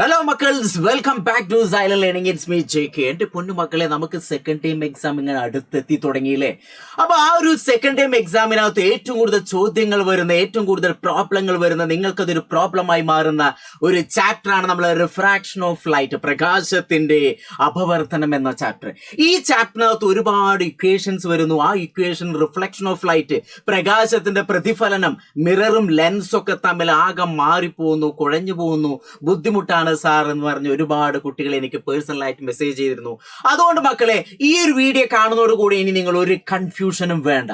Hello മക്കൾസ്, welcome back to silent learning. It's me JK. എന്റെ പൊന്നു മക്കളെ, നമുക്ക് സെക്കൻഡ് ടൈം എക്സാം ഇങ്ങനെ അടുത്തെത്തി തുടങ്ങിയില്ലേ? അപ്പൊ ആ ഒരു സെക്കൻഡ് ടൈം എക്സാമിനകത്ത് ഏറ്റവും കൂടുതൽ ചോദ്യങ്ങൾ വരുന്ന, ഏറ്റവും കൂടുതൽ പ്രോബ്ലങ്ങൾ വരുന്ന, നിങ്ങൾക്കതൊരു പ്രോബ്ലമായി മാറുന്ന ഒരു ചാപ്റ്ററാണ് നമ്മൾ റിഫ്രാക്ഷൻ ഓഫ് ലൈറ്റ്, പ്രകാശത്തിന്റെ അപവർത്തനം എന്ന ചാപ്റ്റർ. ഈ ചാപ്റ്ററിനകത്ത് ഒരുപാട് ഇക്വേഷൻസ് വരുന്നു. ആ ഇക്വേഷൻ, റിഫ്ലക്ഷൻ ഓഫ് ലൈറ്റ്, പ്രകാശത്തിന്റെ പ്രതിഫലനം, മിററും ലെൻസും ഒക്കെ തമ്മിൽ ആകെ മാറിപ്പോകുന്നു, കുഴഞ്ഞു പോകുന്നു, ബുദ്ധിമുട്ടാണ് സാർ എന്ന് പറഞ്ഞ് ഒരുപാട് കുട്ടികൾ എനിക്ക് പേഴ്സണലായിട്ട് മെസ്സേജ് ചെയ്തിരുന്നു. അതുകൊണ്ട് മക്കളെ, ഈ ഒരു വീഡിയോ കാണുന്നതോടുകൂടി ഇനി നിങ്ങൾ ഒരു കൺഫ്യൂഷനും വേണ്ട.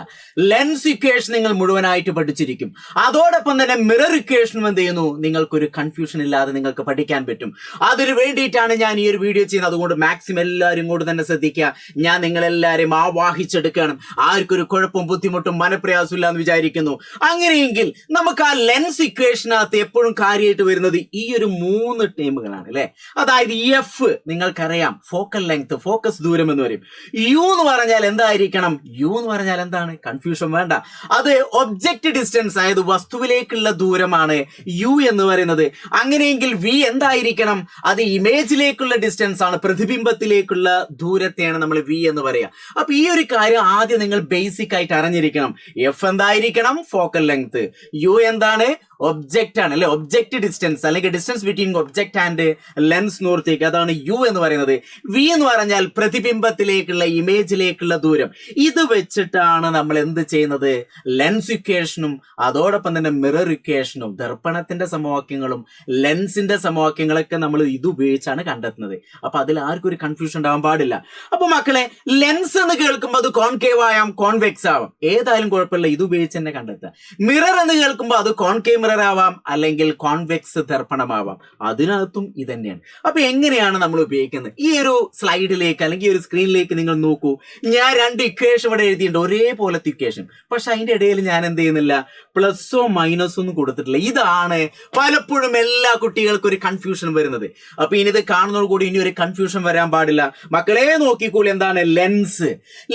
ലെൻസ് ഇക്വേഷൻ നിങ്ങൾ മുഴുവനായിട്ട് പഠിച്ചിരിക്കും. അതോടൊപ്പം തന്നെ മിറർ ഇക്വേഷനും എന്ത് ചെയ്യുന്നു, നിങ്ങൾക്കൊരു കൺഫ്യൂഷൻ ഇല്ലാതെ നിങ്ങൾക്ക് പഠിക്കാൻ പറ്റും. അതിന് വേണ്ടിയിട്ടാണ് ഞാൻ ഈ ഒരു വീഡിയോ ചെയ്യുന്നത്. അതുകൊണ്ട് മാക്സിമം എല്ലാവരും ഇങ്ങോട്ട് തന്നെ ശ്രദ്ധിക്കുക. ഞാൻ നിങ്ങളെല്ലാവരും ആവാഹിച്ചെടുക്കണം. ആർക്കൊരു കുഴപ്പവും ബുദ്ധിമുട്ടും മനപ്രയാസം ഇല്ലാന്ന് വിചാരിക്കുന്നു. അങ്ങനെയെങ്കിൽ നമുക്ക് ആ ലെൻസ് ഇക്വേഷനകത്ത് എപ്പോഴും കാര്യമായിട്ട് വരുന്നത് ഈ ഒരു 3 ടേമുകളാണ് അല്ലെ. അതായത് എഫ് നിങ്ങൾക്കറിയാം, ഫോക്കൽ ലെങ്ത്, ഫോക്കസ് ദൂരം എന്ന് പറയും. യു എന്ന് പറഞ്ഞാൽ എന്തായിരിക്കണം? യു എന്ന് പറഞ്ഞാൽ എന്താണ്? കൺഫ്യൂഷൻ വേണ്ട, അത് ഒബ്ജക്റ്റ് ഡിസ്റ്റൻസ്, അതായത് വസ്തുവിലേക്കുള്ള ദൂരമാണ് യു എന്ന് പറയുന്നത്. അങ്ങനെയെങ്കിൽ വി എന്തായിരിക്കണം? അത് ഇമേജിലേക്കുള്ള ഡിസ്റ്റൻസ് ആണ്, പ്രതിബിംബത്തിലേക്കുള്ള ദൂരത്തെയാണ് നമ്മൾ വി എന്ന് പറയുക. അപ്പൊ ഈ ഒരു കാര്യം ആദ്യം നിങ്ങൾ ബേസിക് ആയിട്ട് അറിഞ്ഞിരിക്കണം. എഫ് എന്തായിരിക്കണം? Focal length. യു എന്താണ്? ഒബ്ജക്റ്റ് ആണ് അല്ലെ, ഒബ്ജക്റ്റ് ഡിസ്റ്റൻസ് അല്ലെങ്കിൽ distance between object and lens നോർത്തേക്ക്, അതാണ് യു എന്ന് പറയുന്നത്. വി എന്ന് പറഞ്ഞാൽ പ്രതിബിംബത്തിലേക്കുള്ള, ഇമേജിലേക്കുള്ള ദൂരം. ഇത് വെച്ചിട്ടാണ് നമ്മൾ എന്ത് ചെയ്യുന്നത്? ലെൻസ് ഇക്വേഷനും അതോടൊപ്പം തന്നെ മിറർ ഇക്വേഷനും, ദർപ്പണത്തിന്റെ സമവാക്യങ്ങളും ലെൻസിന്റെ സമവാക്യങ്ങളൊക്കെ നമ്മൾ ഇത് ഉപയോഗിച്ചാണ് കണ്ടെത്തുന്നത്. അപ്പൊ അതിൽ ആർക്കും ഒരു കൺഫ്യൂഷൻ ഉണ്ടാവാൻ പാടില്ല. അപ്പൊ മക്കളെ, ലെൻസ് എന്ന് കേൾക്കുമ്പോൾ അത് കോൺകേവ് ആവാം, കോൺവെക്സ് ആവാം, ഏതായാലും കുഴപ്പമില്ല, ഇത് ഉപയോഗിച്ച് തന്നെ കണ്ടെത്തുക. മിറർ എന്ന് കേൾക്കുമ്പോൾ അത് കോൺകേവ് മിറർ ആവാം, അല്ലെങ്കിൽ കോൺവെക്സ് ദർപ്പണമാവാം, അതിനകത്തും ഇത് തന്നെയാണ്. അപ്പൊ എങ്ങനെയാണ് നമ്മൾ ഉപയോഗിക്കുന്നത്? ഈ ഒരു സ്ലൈഡിലേക്ക് അല്ലെങ്കിൽ ഈ ഒരു സ്ക്രീനിലേക്ക് നിങ്ങൾ നോക്കൂ. ഞാൻ 2 ഇക്വേഷൻ ഇവിടെ എഴുതിയിട്ടുണ്ട്, ഒരേപോലത്തെ ഇക്വേഷൻ. പക്ഷെ അതിന്റെ ഇടയിൽ ഞാൻ എന്ത് ചെയ്യുന്നില്ല, പ്ലസോ മൈനസോ ഒന്നും കൊടുത്തിട്ടില്ല. ഇതാണ് പലപ്പോഴും എല്ലാ കുട്ടികൾക്കും ഒരു കൺഫ്യൂഷൻ വരുന്നത്. അപ്പൊ ഇനി ഇത് കാണുന്നതോട് കൂടി ഇനി ഒരു കൺഫ്യൂഷൻ വരാൻ പാടില്ല. മക്കളെ നോക്കിക്കൂടി, എന്താണ് ലെൻസ്?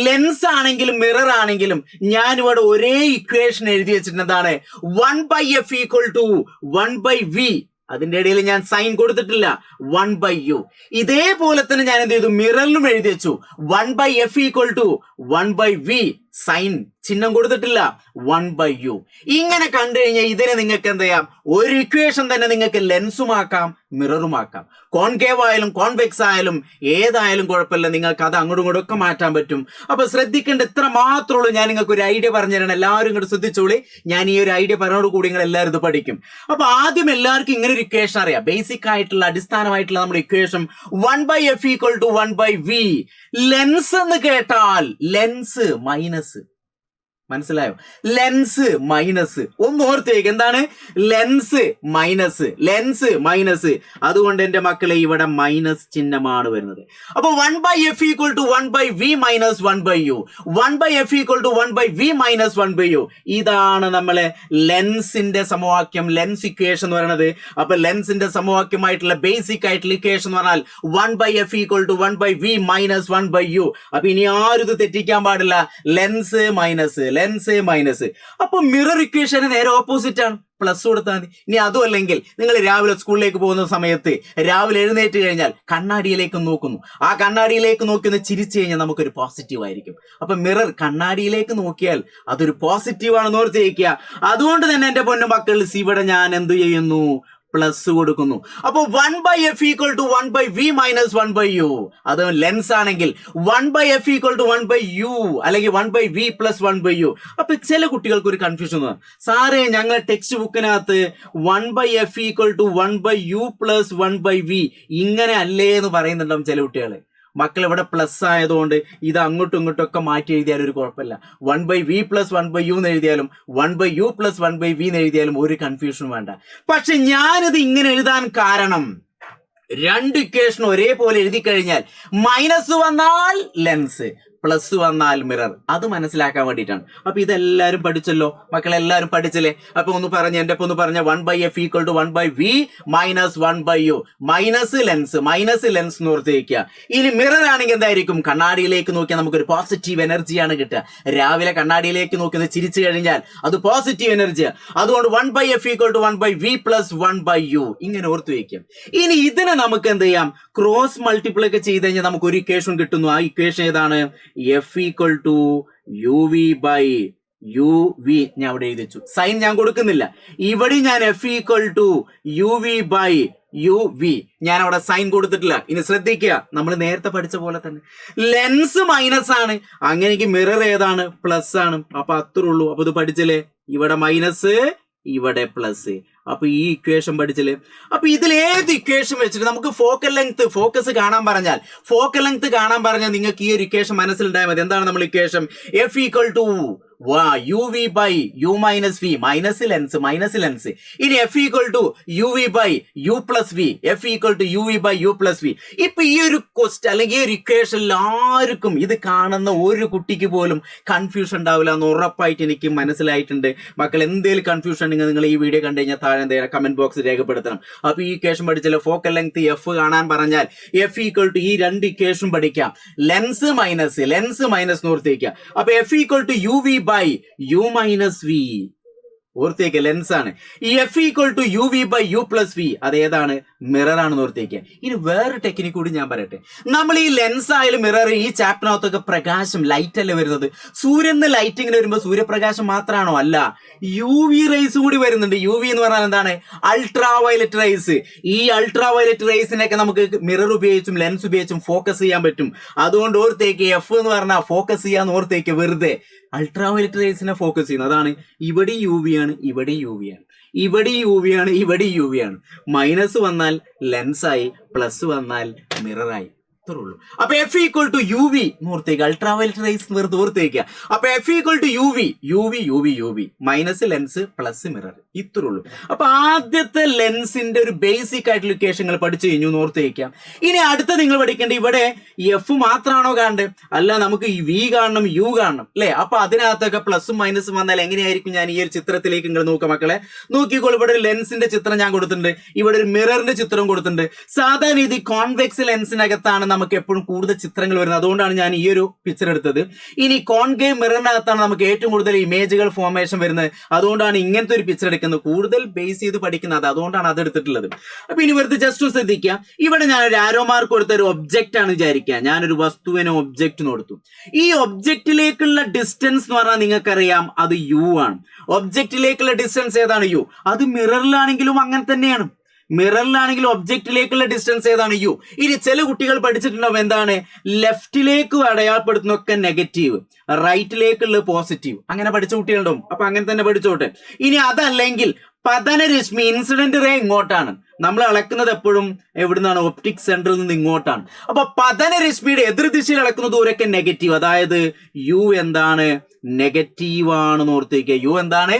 ലെൻസ് ആണെങ്കിലും മിറർ ആണെങ്കിലും ഞാനിവിടെ ഒരേ ഇക്വേഷൻ എഴുതി വെച്ചിട്ടുണ്ട്. എന്താണ്? 1/f = 1/v. അതിന്റെ ഇടയിൽ ഞാൻ സൈൻ കൊടുത്തിട്ടില്ല, 1/u. ഇതേപോലെ തന്നെ ഞാൻ എന്ത് ചെയ്തു, മിററിലും എഴുതി വെച്ചു 1/f = 1/v. സൈൻ ചിഹ്നം കൊടുത്തിട്ടില്ല, 1/u. ഇങ്ങനെ കണ്ടു കഴിഞ്ഞാൽ ഇതിനെ നിങ്ങൾക്ക് എന്ത് ചെയ്യാം, ഒരു ഇക്വേഷൻ തന്നെ നിങ്ങൾക്ക് ലെൻസുമാക്കാം, മിററുമാക്കാം. കോൺകേവ് ആയാലും കോൺവെക്സ് ആയാലും ഏതായാലും കുഴപ്പമില്ല, നിങ്ങൾക്ക് അത് അങ്ങോട്ടും ഇങ്ങോട്ടും ഒക്കെ മാറ്റാൻ പറ്റും. അപ്പൊ ശ്രദ്ധിക്കേണ്ട ഇത്ര മാത്രമേ ഉള്ളൂ. ഞാൻ നിങ്ങൾക്ക് ഒരു ഐഡിയ പറഞ്ഞു തരണം, എല്ലാവരും ഇങ്ങോട്ട് ശ്രദ്ധിച്ചോളി. ഞാൻ ഈ ഒരു ഐഡിയ പറഞ്ഞോട് കൂടി നിങ്ങൾ എല്ലാവരും ഇത് പഠിക്കും. അപ്പൊ ആദ്യം എല്ലാവർക്കും ഇങ്ങനെ ഒരു ഇക്വേഷൻ അറിയാം, ബേസിക് ആയിട്ടുള്ള, അടിസ്ഥാനമായിട്ടുള്ള നമ്മുടെ ഇക്വേഷൻ 1/f = 1/v. ലെൻസ് എന്ന് കേട്ടാൽ ലെൻസ് മൈനസ്, മനസ്സിലായോ? Lens minus. ഒന്ന് ഓർത്തേക്ക്, എന്താണ്? Lens minus, lens minus. അതുകൊണ്ട് എന്റെ മക്കളെ ഇവിടെ മൈനസ് ചിഹ്നമാണ് വരുന്നത്. അപ്പൊ 1/f = 1/v - 1/u. 1/f = 1/v - 1/u. ഇതാണ് നമ്മളെ ലെൻസിന്റെ സമവാക്യം, ലെൻസ് ഇക്വേഷൻ എന്ന് പറയുന്നത്. അപ്പൊ ലെൻസിന്റെ സമവാക്യമായിട്ടുള്ള ബേസിക് ആയിട്ടുള്ള ഇക്വേഷൻ എന്ന് പറഞ്ഞാൽ 1/f = 1/v - 1/u. അപ്പൊ ഇനി ആരും ഇത് തെറ്റിക്കാൻ പാടില്ല, ലെൻസ് മൈനസ്, ലെൻസ് മൈനസ്. അപ്പൊ മിറർ ഇക്വേഷന് നേരെ ഓപ്പോസിറ്റ് ആണ്, പ്ലസ് കൊടുത്താൽ മതി. ഇനി അതും അല്ലെങ്കിൽ നിങ്ങൾ രാവിലെ സ്കൂളിലേക്ക് പോകുന്ന സമയത്ത് രാവിലെ എഴുന്നേറ്റ് കഴിഞ്ഞാൽ കണ്ണാടിയിലേക്ക് നോക്കുന്നു, ആ കണ്ണാടിയിലേക്ക് നോക്കി ഒന്ന് ചിരിച്ചു കഴിഞ്ഞാൽ നമുക്കൊരു പോസിറ്റീവ് ആയിരിക്കും. അപ്പൊ മിറർ കണ്ണാടിയിലേക്ക് നോക്കിയാൽ അതൊരു പോസിറ്റീവ് ആണെന്ന് ഓർത്ത് വയ്ക്കുക. അതുകൊണ്ട് തന്നെ എന്റെ പൊന്നു മക്കൾ, ഇവിടെ ഞാൻ എന്ത് ചെയ്യുന്നു, പ്ലസ് കൊടുക്കുന്നു. അപ്പൊ 1/f = 1/v - 1/u. അത് ലെൻസ് ആണെങ്കിൽ 1/f = 1/u അല്ലെങ്കിൽ 1/v + 1/u. അപ്പൊ ചില കുട്ടികൾക്ക് ഒരു കൺഫ്യൂഷൻ, സാറേ ഞങ്ങൾ ടെക്സ്റ്റ് ബുക്കിനകത്ത് 1/f = 1/u + 1/v ഇങ്ങനെ അല്ലേ എന്ന് പറയുന്നുണ്ടാവും ചില കുട്ടികൾ. മക്കൾ ഇവിടെ പ്ലസ് ആയതുകൊണ്ട് ഇത് അങ്ങോട്ടും ഇങ്ങോട്ടും ഒക്കെ മാറ്റി എഴുതിയാലും ഒരു കുഴപ്പമില്ല. 1/v + 1/u എന്ന് എഴുതിയാലും 1/u + 1/v എന്ന് എഴുതിയാലും ഒരു കൺഫ്യൂഷനും വേണ്ട. പക്ഷെ ഞാനിത് ഇങ്ങനെ എഴുതാൻ കാരണം, 2 ഇക്വേഷൻ ഒരേപോലെ എഴുതി കഴിഞ്ഞാൽ മൈനസ് വന്നാൽ ലെൻസ്, പ്ലസ് വന്നാൽ മിറർ, അത് മനസ്സിലാക്കാൻ വേണ്ടിയിട്ടാണ്. അപ്പൊ ഇതെല്ലാരും പഠിച്ചല്ലോ മക്കളെല്ലാരും പഠിച്ചില്ലേ? അപ്പൊ ഒന്ന് പറഞ്ഞ എന്റെ ഒന്ന് പറഞ്ഞ 1/f equal to 1/v minus 1/u. Minus lens എന്ന് ഓർത്ത് വയ്ക്കുക. ഇനി മിറർ ആണെങ്കിൽ എന്തായിരിക്കും? കണ്ണാടിയിലേക്ക് നോക്കിയാൽ നമുക്കൊരു പോസിറ്റീവ് എനർജിയാണ് കിട്ടുക. രാവിലെ കണ്ണാടിയിലേക്ക് നോക്കുന്നത് ചിരിച്ചു കഴിഞ്ഞാൽ അത് പോസിറ്റീവ് എനർജിയാണ്. അതുകൊണ്ട് 1/f equal to 1/v plus 1/u ഇങ്ങനെ ഓർത്ത് വയ്ക്കാം. ഇനി ഇതിനെ നമുക്ക് എന്ത് ചെയ്യാം? ക്രോസ് മൾട്ടിപ്പിൾ ഒക്കെ ചെയ്ത് കഴിഞ്ഞാൽ നമുക്ക് ഒരു ഇക്വേഷൻ കിട്ടുന്നു. ആ ഇക്വേഷൻ ഏതാണ്? f equal to uv by uv. ഞാൻ അവിടെ എഴുതി വെച്ചു, സൈൻ ഞാൻ കൊടുക്കുന്നില്ല. ഇവിടെ ഞാൻ f equal to uv by uv ഞാൻ അവിടെ സൈൻ കൊടുത്തിട്ടില്ല. ഇനി ശ്രദ്ധിക്കുക, നമ്മൾ നേരത്തെ പഠിച്ച പോലെ തന്നെ ലെൻസ് മൈനസ് ആണ്, അങ്ങനെയെങ്കിൽ മിറർ ഏതാണ്? പ്ലസ് ആണ്. അപ്പൊ അത്രേ ഉള്ളൂ. അപ്പൊ ഇത് പഠിച്ചില്ലേ? ഇവിടെ മൈനസ്, ഇവിടെ പ്ലസ്. അപ്പൊ ഈ ഇക്വേഷൻ പഠിച്ചില്ലേ? അപ്പൊ ഇതിൽ ഏത് ഇക്വേഷൻ വെച്ചിട്ട് നമുക്ക് ഫോക്കസ് കാണാൻ പറഞ്ഞാൽ നിങ്ങൾക്ക് ഈ ഒരു ഇക്വേഷൻ മനസ്സിലുണ്ടായാൽ മതി. എന്താണ് നമ്മൾ equation? f equal to uv by u minus v, minus lens. ഇനി f equal to uv by u plus v, f equal to uv by u plus v. ഇപ്പൊ ഈ ഒരു ക്വസ്റ്റ്യൻ അല്ലെങ്കിൽ ഈ ഒരു ഇക്വേഷനിൽ ആർക്കും, ഇത് കാണുന്ന ഒരു കുട്ടിക്ക് പോലും കൺഫ്യൂഷൻ ഉണ്ടാവില്ല എന്ന് ഉറപ്പായിട്ട് എനിക്ക് മനസ്സിലായിട്ടുണ്ട്. മക്കൾ എന്തെങ്കിലും കൺഫ്യൂഷൻ ഉണ്ടെങ്കിൽ നിങ്ങൾ ഈ വീഡിയോ കണ്ടു കഴിഞ്ഞാൽ താഴെ എന്തെങ്കിലും കമന്റ് ബോക്സിൽ രേഖപ്പെടുത്തണം. അപ്പൊ ഈ ഇക്വേഷൻ പഠിച്ചാൽ ഫോക്കൽ ലെങ്ത് f കാണാൻ പറഞ്ഞാൽ f ഈക്വൽ ടു ഈ രണ്ട് ഇക്വേഷൻ പഠിക്കാം. ലെൻസ് മൈനസ് ഓർത്തേക്കുക. അപ്പൊ f equal to uv by u minus v ഓർത്തേക്ക്, ലെൻസ് ആണ്. ഈ f equal to uv by u plus v അതേതാണ്? മിറർ ആണെന്ന് ഓർത്തേക്ക്. ഇനി വേറെ ടെക്നിക്ക് കൂടി ഞാൻ പറയട്ടെ. നമ്മൾ ഈ ലെൻസ് ആയാലും മിറർ ഈ ചാപ്റ്ററിനകത്തൊക്കെ പ്രകാശം, ലൈറ്റ് അല്ലേ വരുന്നത്? സൂര്യന് ലൈറ്റ് ഇങ്ങനെ വരുമ്പോൾ സൂര്യപ്രകാശം മാത്രമാണോ? അല്ല, UV റേസ് കൂടി വരുന്നുണ്ട്. UV എന്ന് പറഞ്ഞാൽ എന്താണ്? Ultra violet raise. ഈ അൾട്രാ വയലറ്റ് റേസിനൊക്കെ നമുക്ക് മിറർ ഉപയോഗിച്ചും ലെൻസ് ഉപയോഗിച്ചും ഫോക്കസ് ചെയ്യാൻ പറ്റും. അതുകൊണ്ട് ഓർത്തേക്ക് f എന്ന് പറഞ്ഞാൽ ഫോക്കസ് ചെയ്യാന്ന് ഓർത്തേക്ക്. വെറുതെ അൾട്രാ വയലറ്റ് റേസിനെ ഫോക്കസ് ചെയ്യുന്നത്. അതാണ് ഇവിടെ UV ആണ്, ഇവിടെ UV ആണ്, ഇവിടെ UV ആണ്, ഇവിടെ UV ആണ്. മൈനസ് വന്നാൽ ലെൻസായി, പ്ലസ് വന്നാൽ മിററായി. ഉള്ളൂ. അപ്പൊ f ഈക്വൽ ടു uv ഓർത്തേക്ക്, അൾട്രാ വയലറ്റ് റേസ് വെറുതെ ഓർത്തേക്കുക. അപ്പൊ f equal to uv minus lens plus mirror, ഇത്രേ ഉള്ളൂ. അപ്പൊ ആദ്യത്തെ ലെൻസിന്റെ ഒരു ബേസിക് ആയിട്ടുള്ള ഇക്വേഷനുകൾ പഠിച്ചു കഴിഞ്ഞു ഓർത്തേക്കാം. ഇനി അടുത്ത നിങ്ങൾ പഠിക്കേണ്ട, ഇവിടെ f മാത്രമാണോ കാണേണ്ടത്? അല്ല, നമുക്ക് v കാണണം, u കാണണം അല്ലെ? അപ്പൊ അതിനകത്തൊക്കെ പ്ലസും മൈനസും വന്നാൽ എങ്ങനെയായിരിക്കും? ഞാൻ ഈ ഒരു ചിത്രത്തിലേക്ക് നിങ്ങൾ നോക്കാം മക്കളെ, നോക്കിക്കോളൂ. ഇവിടെ ഒരു ലെൻസിന്റെ ചിത്രം ഞാൻ കൊടുത്തിട്ടുണ്ട്, ഇവിടെ ഒരു മിററിന്റെ ചിത്രം കൊടുത്തിട്ടുണ്ട്. സാധാരണ ഇത് കോൺവെക്സ് ലെൻസിനകത്താണ് നമുക്ക് എപ്പോഴും കൂടുതൽ ചിത്രങ്ങൾ വരുന്നത്. അതുകൊണ്ടാണ് ഞാൻ ഈ ഒരു പിക്ചർ എടുത്തത്. ഇനി കോൺകേവ് മിററിനകത്താണ് നമുക്ക് ഏറ്റവും കൂടുതൽ ഇമേജുകൾ ഫോർമേഷൻ വരുന്നത്. അതുകൊണ്ടാണ് ഇങ്ങനത്തെ ഒരു പിക്ചർ എടുക്കുന്നത്, കൂടുതൽ ബേസ് ചെയ്ത് പഠിക്കുന്നത്. അതുകൊണ്ടാണ് അത് എടുത്തിട്ടുള്ളത്. അപ്പൊ ഇനി വെറുതെ ജസ്റ്റ് ശ്രദ്ധിക്കുക. ഇവിടെ ഞാൻ ഒരു ആരോ മാർക്ക് കൊടുത്ത ഒരു ഒബ്ജക്റ്റ് ആണ് വിചാരിക്കുക. ഞാനൊരു വസ്തുവിനെ ഒബ്ജക്റ്റ് കൊടുത്തു. ഈ ഒബ്ജക്റ്റിലേക്കുള്ള ഡിസ്റ്റൻസ് എന്ന് പറഞ്ഞാൽ നിങ്ങൾക്കറിയാം, അത് u ആണ്. ഒബ്ജക്റ്റിലേക്കുള്ള ഡിസ്റ്റൻസ് ഏതാണ്? u. അത് മിററിലാണെങ്കിലും അങ്ങനെ തന്നെയാണ്. മിററിലാണെങ്കിൽ ഒബ്ജക്റ്റിലേക്കുള്ള ഡിസ്റ്റൻസ് ഏതാണ്? u. ഇനി ചില കുട്ടികൾ പഠിച്ചിട്ടുണ്ടാവും എന്താണ്? ലെഫ്റ്റിലേക്ക് അടയാളപ്പെടുത്തുന്നൊക്കെ നെഗറ്റീവ്, റൈറ്റിലേക്കുള്ള പോസിറ്റീവ്, അങ്ങനെ പഠിച്ച കുട്ടികളുണ്ടാവും. അപ്പൊ അങ്ങനെ തന്നെ പഠിച്ചോട്ടെ. ഇനി അതല്ലെങ്കിൽ പതനരശ്മി, ഇൻസിഡന്റ് റേ ഇങ്ങോട്ടാണ്. നമ്മൾ അളക്കുന്നത് എപ്പോഴും എവിടുന്നാണ്? ഒപ്റ്റിക് സെന്ററിൽ നിന്ന് ഇങ്ങോട്ടാണ്. അപ്പൊ പതനരശ്മിയുടെ എതിർദിശയിൽ അളക്കുന്ന ദൂരമൊക്കെ നെഗറ്റീവ്, അതായത് u എന്താണ്? നെഗറ്റീവ് ആണെന്ന് ഓർത്തേക്കുക. u എന്താണ്?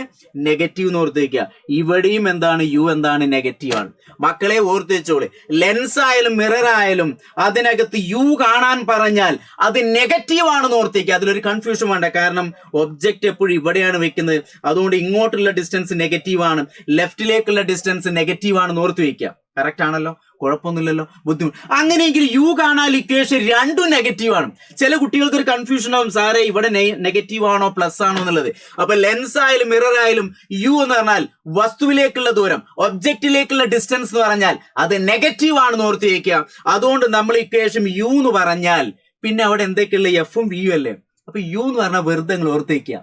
നെഗറ്റീവ് എന്ന് ഓർത്തേക്കുക. ഇവിടെയും എന്താണ്? u എന്താണ്? നെഗറ്റീവ് ആണ്. മക്കളെ ഓർത്ത് വെച്ചോളെ, ലെൻസ് ആയാലും മിറർ ആയാലും അതിനകത്ത് u കാണാൻ പറഞ്ഞാൽ അത് നെഗറ്റീവ് ആണെന്ന് ഓർത്തേക്കുക. അതിലൊരു കൺഫ്യൂഷൻ വേണ്ട. കാരണം ഒബ്ജക്റ്റ് എപ്പോഴും ഇവിടെയാണ് വെക്കുന്നത്. അതുകൊണ്ട് ഇങ്ങോട്ടുള്ള ഡിസ്റ്റൻസ് നെഗറ്റീവ് ആണ്, ലെഫ്റ്റിലേക്കുള്ള ഡിസ്റ്റൻസ് നെഗറ്റീവ് ആണെന്ന് ഓർത്ത് വയ്ക്കുക. കറക്റ്റ് ആണല്ലോ, കുഴപ്പമൊന്നുമില്ലല്ലോ, ബുദ്ധിമുട്ട്. അങ്ങനെയെങ്കിൽ u കാണാൻ ഇക്വേഷൻ രണ്ടും നെഗറ്റീവ് ആണ്. ചില കുട്ടികൾക്ക് ഒരു കൺഫ്യൂഷൻ ആവും, സാറേ ഇവിടെ നെഗറ്റീവ് ആണോ പ്ലസ് ആണോ എന്നുള്ളത്. അപ്പൊ ലെൻസ് ആയാലും മിറർ ആയാലും u എന്ന് പറഞ്ഞാൽ വസ്തുവിലേക്കുള്ള ദൂരം, ഒബ്ജക്റ്റിലേക്കുള്ള ഡിസ്റ്റൻസ് എന്ന് പറഞ്ഞാൽ അത് നെഗറ്റീവ് ആണെന്ന് ഓർത്ത് വയ്ക്കുക. അതുകൊണ്ട് നമ്മൾ ഇക്വേഷൻ u എന്ന് പറഞ്ഞാൽ പിന്നെ അവിടെ എന്തൊക്കെയുള്ള എഫും വിയും അല്ലേ? അപ്പൊ u എന്ന് പറഞ്ഞാൽ വെറുതെ നിങ്ങൾ ഓർത്ത് വയ്ക്കുക.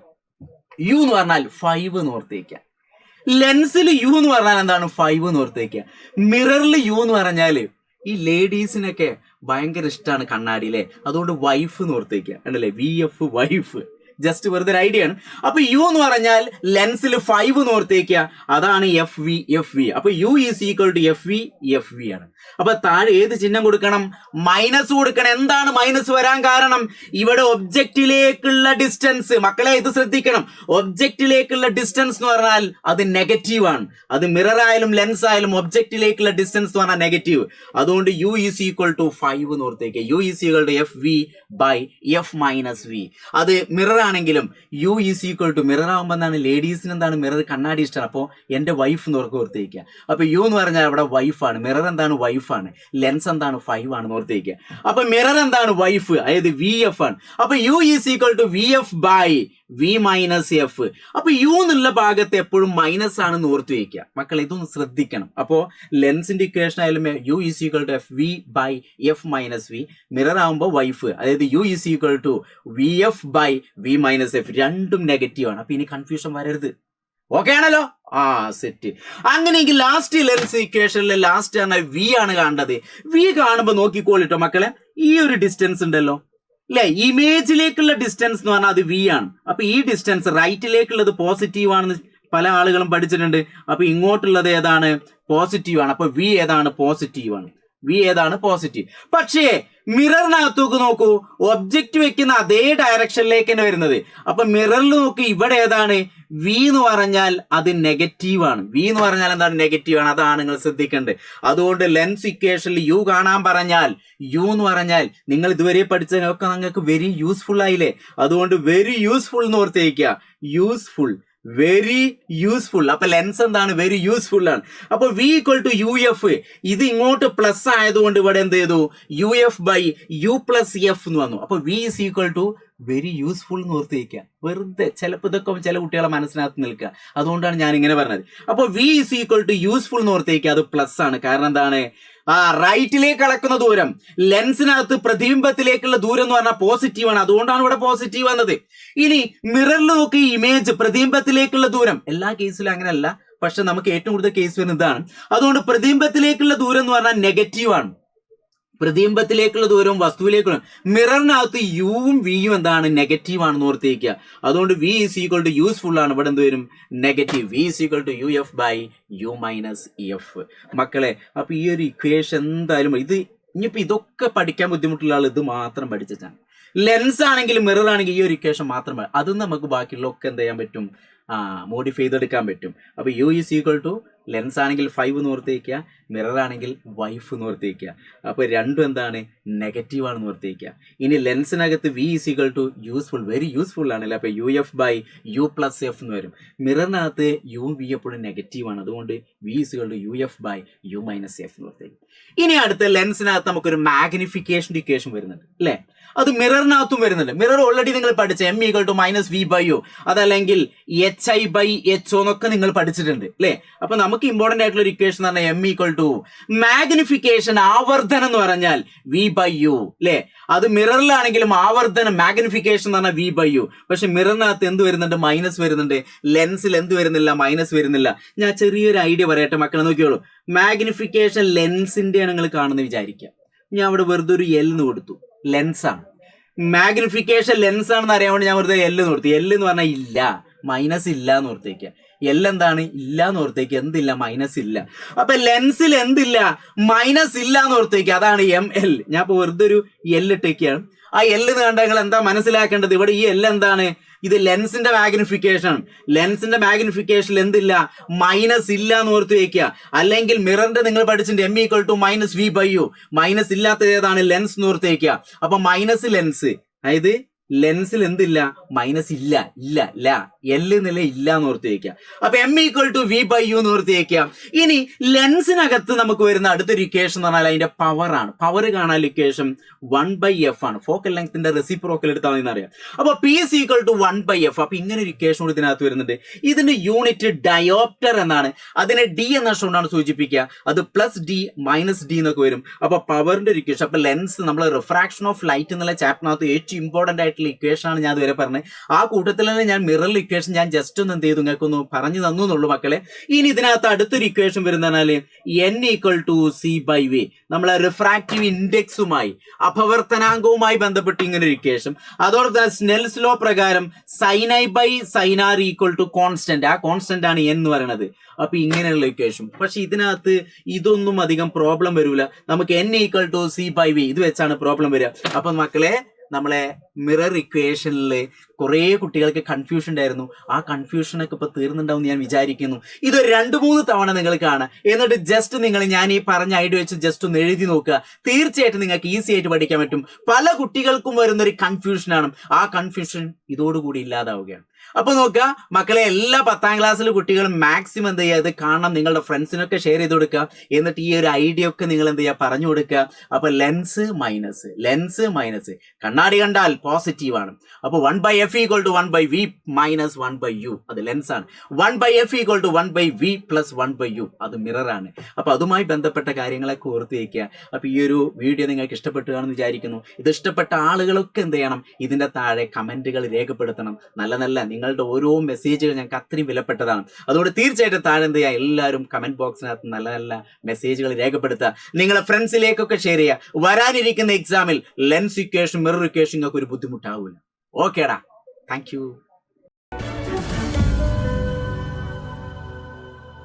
u എന്ന് പറഞ്ഞാൽ 5 എന്ന് ഓർത്ത് വയ്ക്കുക. ലെൻസിൽ u എന്ന് പറഞ്ഞാൽ എന്താണ്? 5 എന്ന് ഓർത്തേക്കുക. മിററിൽ u എന്ന് പറഞ്ഞാല് ഈ ലേഡീസിനൊക്കെ ഭയങ്കര ഇഷ്ടമാണ് കണ്ണാടി അല്ലേ? അതുകൊണ്ട് വൈഫ് എന്ന് ഓർത്തേക്കുക. ഉണ്ടല്ലേ? VF wife. ജസ്റ്റ് വെറുതെ ഒരു ഐഡിയ ആണ്. അപ്പൊ യു എന്ന് പറഞ്ഞാൽ ലെൻസിൽ 5 ഓർത്തേക്കുക, അതാണ് എഫ് വി. അപ്പൊ U is equal to F V ആണ്. അപ്പൊ താഴെ ഏത് ചിഹ്നം കൊടുക്കണം? മൈനസ് കൊടുക്കണം. എന്താണ് മൈനസ് വരാൻ കാരണം? ഇവിടെ ഒബ്ജക്റ്റിലേക്കുള്ള ഡിസ്റ്റൻസ്, മക്കളെ ഇത് ശ്രദ്ധിക്കണം, ഒബ്ജക്റ്റിലേക്കുള്ള ഡിസ്റ്റൻസ് എന്ന് പറഞ്ഞാൽ അത് നെഗറ്റീവ് ആണ്. അത് മിറർ ആയാലും ലെൻസ് ആയാലും ഒബ്ജക്റ്റിലേക്കുള്ള ഡിസ്റ്റൻസ് എന്ന് പറഞ്ഞാൽ നെഗറ്റീവ്. അതുകൊണ്ട് യു ഈസ് ഈക്വൽ ടു 5 എന്ന് ഓർത്തേക്കുക. U is equal to F V by F minus V. അത് മിറർ ആണെങ്കിലും U is equal to, mirror ആകുമ്പോൾ എന്താണ്, ലേഡീസിന് എന്താണ് മിറർ കണ്ണാടി ഇഷ്ടമാണ്. അപ്പോൾ എന്റെ വൈഫ് എന്ന് ഓർത്തേക്കുക. അപ്പൊ യു എന്ന് പറഞ്ഞാൽ അവിടെ വൈഫാണ്, മിറർ എന്താണ് വൈഫാണ്, ലെൻസ് എന്താണ് 5 ആണ് ഓർത്തേക്കുക. അപ്പൊ മിറർ എന്താണ് വൈഫ്, അതായത് വി എഫ് ആണ്. അപ്പൊ U is equal to V F by V minus F. അപ്പൊ യു എന്നുള്ള ഭാഗത്ത് എപ്പോഴും മൈനസ് ആണെന്ന് ഓർത്തു വയ്ക്കുക മക്കൾ, ഇതൊന്ന് ശ്രദ്ധിക്കണം. അപ്പോ ലെൻസിന്റെ ഇക്വേഷൻ ആയാലും U is equal to F V by F minus V, mirror ആകുമ്പോൾ വൈഫ്, അതായത് U is equal to V F by V minus F, രണ്ടും നെഗറ്റീവ് ആണ്. അപ്പൊ ഇനി കൺഫ്യൂഷൻ വരരുത്. ഓക്കെ ആണല്ലോ? സെറ്റ്. അങ്ങനെയെങ്കിൽ ലാസ്റ്റ് ലെൻസ് ഇക്വേഷനിലെ ലാസ്റ്റ് ആണ് വി ആണ് കാണേണ്ടത്. വി കാണുമ്പോൾ നോക്കിക്കോളിട്ടോ മക്കളെ, ഈ ഒരു ഡിസ്റ്റൻസ് ഉണ്ടല്ലോ അല്ലെ, ഇമേജിലേക്കുള്ള ഡിസ്റ്റൻസ് എന്ന് പറഞ്ഞാൽ അത് വി ആണ്. അപ്പൊ ഈ ഡിസ്റ്റൻസ് റൈറ്റിലേക്കുള്ളത് പോസിറ്റീവ് ആണെന്ന് പല ആളുകളും പഠിച്ചിട്ടുണ്ട്. അപ്പൊ ഇങ്ങോട്ടുള്ളത് ഏതാണ്? പോസിറ്റീവ് ആണ്. അപ്പൊ വി ഏതാണ്? പോസിറ്റീവ് ആണ്. വി ഏതാണ്? പോസിറ്റീവ്. പക്ഷേ മിററിനകത്തേക്ക് നോക്കൂ, ഒബ്ജക്റ്റ് വെക്കുന്ന അതേ ഡയറക്ഷനിലേക്ക് തന്നെ വരുന്നത്. അപ്പൊ മിററിൽ നോക്കി, ഇവിടെ ഏതാണ്? വി എന്ന് പറഞ്ഞാൽ അത് നെഗറ്റീവ് ആണ്. വി എന്ന് പറഞ്ഞാൽ എന്താണ്? നെഗറ്റീവ് ആണ്. അതാണ് നിങ്ങൾ ശ്രദ്ധിക്കേണ്ടത്. അതുകൊണ്ട് ലെൻസ് ഇക്വേഷനിൽ യു കാണാൻ പറഞ്ഞാൽ, യു എന്ന് പറഞ്ഞാൽ നിങ്ങൾ ഇതുവരെ പഠിച്ചതിനൊക്കെ നിങ്ങൾക്ക് വെരി യൂസ്ഫുൾ ആയില്ലേ? അതുകൊണ്ട് വെരി യൂസ്ഫുൾ എന്ന് ഓർത്തേക്കുക. Useful, very useful. അപ്പൊ ലെൻസ് എന്താണ്? വെരി യൂസ്ഫുൾ ആണ്. അപ്പൊ V equal to U F. ഇത് ഇങ്ങോട്ട് പ്ലസ് ആയതുകൊണ്ട് ഇവിടെ എന്ത് ചെയ്തു? U F by U plus F എന്ന് വന്നു. അപ്പൊ V is equal to very useful എന്ന് ഓർത്ത് വയ്ക്കുക. വെറുതെ ചിലപ്പോൾ ഇതൊക്കെ ചില കുട്ടികളെ മനസ്സിനകത്ത് നിൽക്കുക. അതുകൊണ്ടാണ് ഞാൻ ഇങ്ങനെ പറഞ്ഞത്. അപ്പൊ V is equal to useful എന്ന് ഓർത്ത് വയ്ക്കുക. അത് പ്ലസ് ആണ്. കാരണം എന്താണ്? റൈറ്റിലേക്ക് അളക്കുന്ന ദൂരം, ലെൻസിനകത്ത് പ്രതിബിംബത്തിലേക്കുള്ള ദൂരം എന്ന് പറഞ്ഞാൽ പോസിറ്റീവ് ആണ്. അതുകൊണ്ടാണ് ഇവിടെ പോസിറ്റീവ് വന്നത്. ഇനി മിററിൽ നോക്കി ഇമേജ്, പ്രതിബിംബത്തിലേക്കുള്ള ദൂരം, എല്ലാ കേസിലും അങ്ങനെയല്ല, പക്ഷെ നമുക്ക് ഏറ്റവും കൂടുതൽ കേസ് വരുന്നത് ഇതാണ്. അതുകൊണ്ട് പ്രതിബിംബത്തിലേക്കുള്ള ദൂരം എന്ന് പറഞ്ഞാൽ നെഗറ്റീവ് ആണ്. പ്രതിബിംബത്തിലേക്കുള്ള ദൂരവും വസ്തുവിലേക്കുള്ള, മിററിനകത്ത് യുവും വിയും എന്താണ്? നെഗറ്റീവ് ആണെന്ന് ഓർത്തേക്കുക. അതുകൊണ്ട് V is equal to useful ആണ്. ഇവിടെ എന്ത് വരും? Negative. V is equal to U F by U minus F. മക്കളെ, അപ്പൊ ഈ ഒരു ഇക്വേഷൻ എന്തായാലും ഇത് ഇനിയിപ്പോ ഇതൊക്കെ പഠിക്കാൻ ബുദ്ധിമുട്ടുള്ള ആൾ ഇത് മാത്രം പഠിച്ചാണ്. ലെൻസ് ആണെങ്കിലും മിറർ ആണെങ്കിലും ഈ ഒരു ഇക്വേഷൻ മാത്രം, അതും നമുക്ക് ബാക്കിയുള്ള ഒക്കെ എന്ത് ചെയ്യാൻ പറ്റും? മോഡിഫൈ ചെയ്തെടുക്കാൻ പറ്റും. അപ്പൊ U is equal to, lens ആണെങ്കിൽ 5 എന്ന് ഓർത്തേക്കുക, മിറർ ആണെങ്കിൽ വൈഫ് എന്ന് ഓർത്തേക്കുക. അപ്പൊ രണ്ടും എന്താണ്? നെഗറ്റീവ് ആണെന്ന് ഓർത്തേക്കുക. ഇനി ലെൻസിനകത്ത് V is equal to useful, very useful ആണല്ലേ. അപ്പൊ U F by U plus F എന്ന് വരും. മിററിനകത്ത് യു വി എപ്പോഴും നെഗറ്റീവ് ആണ്. അതുകൊണ്ട് V is equal to U F by U minus F എന്ന് ഓർത്തേക്കുക. ഇനി അടുത്ത ലെൻസിനകത്ത് നമുക്കൊരു മാഗ്നിഫിക്കേഷൻ ഇക്വേഷൻ വരുന്നുണ്ട് അല്ലെ. അത് മിററിനകത്തും വരുന്നുണ്ട്. മിറർ ഓൾറെഡി നിങ്ങൾ പഠിച്ച M equal to minus V by U, അതല്ലെങ്കിൽ H I by H O എന്നൊക്കെ നിങ്ങൾ പഠിച്ചിട്ടുണ്ട് അല്ലെ. അപ്പൊ നമുക്ക് ഇമ്പോർട്ടന്റ് ആയിട്ടുള്ള ഒരു ഇക്വേഷൻ എന്ന് പറഞ്ഞാൽ എം ഈക്വൽ ടു മാഗ്നിഫിക്കേഷൻ, ആവർത്തനം എന്ന് പറഞ്ഞാൽ വി ബൈ യു അല്ലെ. അത് മിററിലാണെങ്കിലും ആവർത്തനം, മാഗ്നിഫിക്കേഷൻ എന്ന് പറഞ്ഞാൽ വി ബൈ യു. പക്ഷെ മിററിനകത്ത് എന്ത് വരുന്നുണ്ട്? മൈനസ് വരുന്നുണ്ട്. ലെൻസിൽ എന്ത് വരുന്നില്ല? മൈനസ് വരുന്നില്ല. ഞാൻ ചെറിയൊരു ഐഡിയ പറയട്ടെ മക്കളെ, നോക്കിയോളൂ. മാഗ്നിഫിക്കേഷൻ ലെൻസിന്റെയാണ് നിങ്ങൾ കാണുന്നത് വിചാരിക്കുക. ഞാൻ അവിടെ വെറുതെ ഒരു എൽ എന്ന് കൊടുത്തു, ലെൻസ് ആണ്. മാഗ്നിഫിക്കേഷൻ ലെൻസ് ആണെന്ന് അറിയാൻ വേണ്ടി ഞാൻ വെറുതെ എൽ എന്ന് കൊടുത്തു. എൽ എന്ന് പറഞ്ഞാൽ ഇല്ല, മൈനസ് ഇല്ല എന്ന് ഓർത്തേക്കുക. എൽ എന്താണ്? ഇല്ല എന്ന് ഓർത്തേക്കുക. എന്തില്ല? മൈനസ് ഇല്ല. അപ്പൊ ലെൻസിൽ എന്തില്ല? മൈനസ് ഇല്ല എന്ന് ഓർത്തേക്കുക. അതാണ് എം എൽ. ഞാൻ ഇപ്പൊ വെറുതെ ഒരു എൽ ഇട്ടേക്കാണ്. ആ എൽ എന്ന് കണ്ടാൽ നിങ്ങൾ എന്താ മനസ്സിലാക്കേണ്ടത്? ഇവിടെ ഈ എൽ എന്താണ്? ഇത് ലെൻസിന്റെ മാഗ്നിഫിക്കേഷൻ. ലെൻസിന്റെ മാഗ്നിഫിക്കേഷനിൽ എന്തില്ല? മൈനസ് ഇല്ല എന്ന് ഓർത്ത് വയ്ക്കുക. അല്ലെങ്കിൽ മിററിന്റെ നിങ്ങൾ പഠിച്ചിട്ടുണ്ട് M equal to minus V by U. മൈനസ് ഇല്ലാത്തത് ഏതാണ്? ലെൻസ് എന്ന് ഓർത്ത് വയ്ക്കുക. അപ്പൊ മൈനസ് ലെൻസ്, അതായത് ലെൻസിൽ എന്തില്ല? മൈനസ് ഇല്ല, ഇല്ല ല എൽ എന്നില്ല, ഇല്ല എന്ന് ഓർത്ത് വയ്ക്കുക. അപ്പൊ M equal to V by U എന്ന് ഓർത്ത് വയ്ക്കുക. ഇനി ലെൻസിനകത്ത് നമുക്ക് വരുന്ന അടുത്തൊരു ഇക്വേഷൻ എന്ന് പറഞ്ഞാൽ അതിന്റെ പവർ ആണ്. പവർ കാണാൻ ഇക്വേഷൻ 1/f ആണ്. ഫോക്കൽ ലെങ്ത്തിന്റെ റെസിപ്രോക്കൽ എടുത്താൽ മതി എന്നറിയാം. അപ്പൊ P is equal to 1/f. അപ്പൊ ഇങ്ങനെ ഒരു ഇക്വേഷൻ കൂടി ഇതിനകത്ത് വരുന്നുണ്ട്. ഇതിന്റെ യൂണിറ്റ് ഡയോപ്റ്റർ എന്നാണ്. അതിനെ ഡി എന്ന അക്ഷരമാണ് സൂചിപ്പിക്കുക. അത് പ്ലസ് ഡി മൈനസ് ഡി എന്നൊക്കെ വരും. അപ്പൊ പവറിന്റെ ഒരു ഇക്വേഷൻ. അപ്പൊ ലെൻസ് നമ്മൾ റിഫ്രാക്ഷൻ ഓഫ് ലൈറ്റ് എന്നുള്ള ചാപ്റ്ററിനകത്ത് ഏറ്റവും ഇമ്പോർട്ടന്റ് ആയിട്ട് ആയിട്ടുള്ള ഇക്വേഷൻ ആണ് ഞാൻ ഇതുവരെ പറഞ്ഞത്. ആ കൂട്ടത്തിൽ തന്നെ ഞാൻ മിറർ ഇക്വേഷൻ ഞാൻ ജസ്റ്റ് ഒന്ന് എന്ത് ചെയ്തു നിങ്ങൾക്കൊന്ന് പറഞ്ഞു തന്നു എന്നുള്ളൂ മക്കളെ. ഇനി ഇതിനകത്ത് അടുത്തൊരു ഇക്വേഷൻ വരുന്നതിനാല് n equal to C by V, നമ്മളെ റിഫ്രാക്റ്റീവ് ഇൻഡെക്സുമായി അപവർത്തനാങ്കവുമായി ബന്ധപ്പെട്ട് ഇങ്ങനെ ഒരു ഇക്വേഷൻ. അതോടൊപ്പം തന്നെ സ്നെൽസ് ലോ പ്രകാരം sine I by sine R equal to constant, ആ കോൺസ്റ്റന്റ് ആണ് n എന്ന് പറയുന്നത്. അപ്പൊ ഇങ്ങനെയുള്ള ഇക്വേഷൻ. പക്ഷെ ഇതിനകത്ത് ഇതൊന്നും അധികം പ്രോബ്ലം വരൂല. നമുക്ക് n equal to C by V ഇത് വെച്ചാണ് പ്രോബ്ലം വരിക. അപ്പൊ മക്കളെ നമ്മളെ മിറർ ഇക്വേഷനിൽ കുറെ കുട്ടികൾക്ക് കൺഫ്യൂഷൻ ഉണ്ടായിരുന്നു. ആ കൺഫ്യൂഷനൊക്കെ ഇപ്പൊ തീർന്നുണ്ടാവും ഞാൻ വിചാരിക്കുന്നു. ഇത് 2-3 തവണ നിങ്ങൾ കാണുക, എന്നിട്ട് ജസ്റ്റ് നിങ്ങൾ ഞാൻ ഈ പറഞ്ഞ ഐഡിയ വെച്ച് ജസ്റ്റ് ഒന്ന് എഴുതി നോക്കുക. തീർച്ചയായിട്ടും നിങ്ങൾക്ക് ഈസി ആയിട്ട് പഠിക്കാൻ പറ്റും. പല കുട്ടികൾക്കും വരുന്നൊരു കൺഫ്യൂഷനാണ്. ആ കൺഫ്യൂഷൻ ഇതോടുകൂടി ഇല്ലാതാവുകയാണ്. അപ്പൊ നോക്കുക മക്കളെ, എല്ലാ 10ാം ക്ലാസ്സിലെ കുട്ടികളും മാക്സിമം എന്ത് ചെയ്യുക, ഇത് കാണണം, നിങ്ങളുടെ ഫ്രണ്ട്സിനൊക്കെ ഷെയർ ചെയ്ത് കൊടുക്കുക. എന്നിട്ട് ഈ ഒരു ഐഡിയ ഒക്കെ നിങ്ങൾ എന്ത് ചെയ്യുക, പറഞ്ഞു കൊടുക്കുക. അപ്പൊ ലെൻസ് മൈനസ് കണ്ണാടി കണ്ടാൽ പോസിറ്റീവ് ആണ്. അപ്പൊ 1/f equal to 1/v minus 1/u അത് ലെൻസ് ആണ്. 1/f equal to 1/v plus 1/u അത് മിറർ ആണ്. അപ്പൊ അതുമായി ബന്ധപ്പെട്ട കാര്യങ്ങളൊക്കെ ഓർത്ത് വയ്ക്കുക. അപ്പൊ ഈ ഒരു വീഡിയോ നിങ്ങൾക്ക് ഇഷ്ടപ്പെട്ടു കാണുമെന്ന് വിചാരിക്കുന്നു. ഇത് ഇഷ്ടപ്പെട്ട ആളുകളൊക്കെ എന്ത് ചെയ്യണം, ഇതിന്റെ താഴെ കമന്റുകൾ രേഖപ്പെടുത്തണം. നല്ല നിങ്ങളുടെ ഓരോ മെസ്സേജുകൾ ഞങ്ങൾക്ക് അത്രയും വിലപ്പെട്ടതാണ്. അതുകൊണ്ട് തീർച്ചയായിട്ടും താഴെ എന്ത് ചെയ്യുക, എല്ലാവരും കമന്റ് ബോക്സിനകത്ത് നല്ല മെസ്സേജുകൾ രേഖപ്പെടുത്തുക. നിങ്ങളെ ഫ്രണ്ട്സിലേക്കൊക്കെ ഷെയർ ചെയ്യുക. വരാനിരിക്കുന്ന എക്സാമിൽ ലെൻസ് ഇക്വേഷൻ മിറർ ഇക്വേഷൻ ഒക്കെ ഒരു ബുദ്ധിമുട്ടാവില്ല. ഓക്കേടാ, താങ്ക് യു.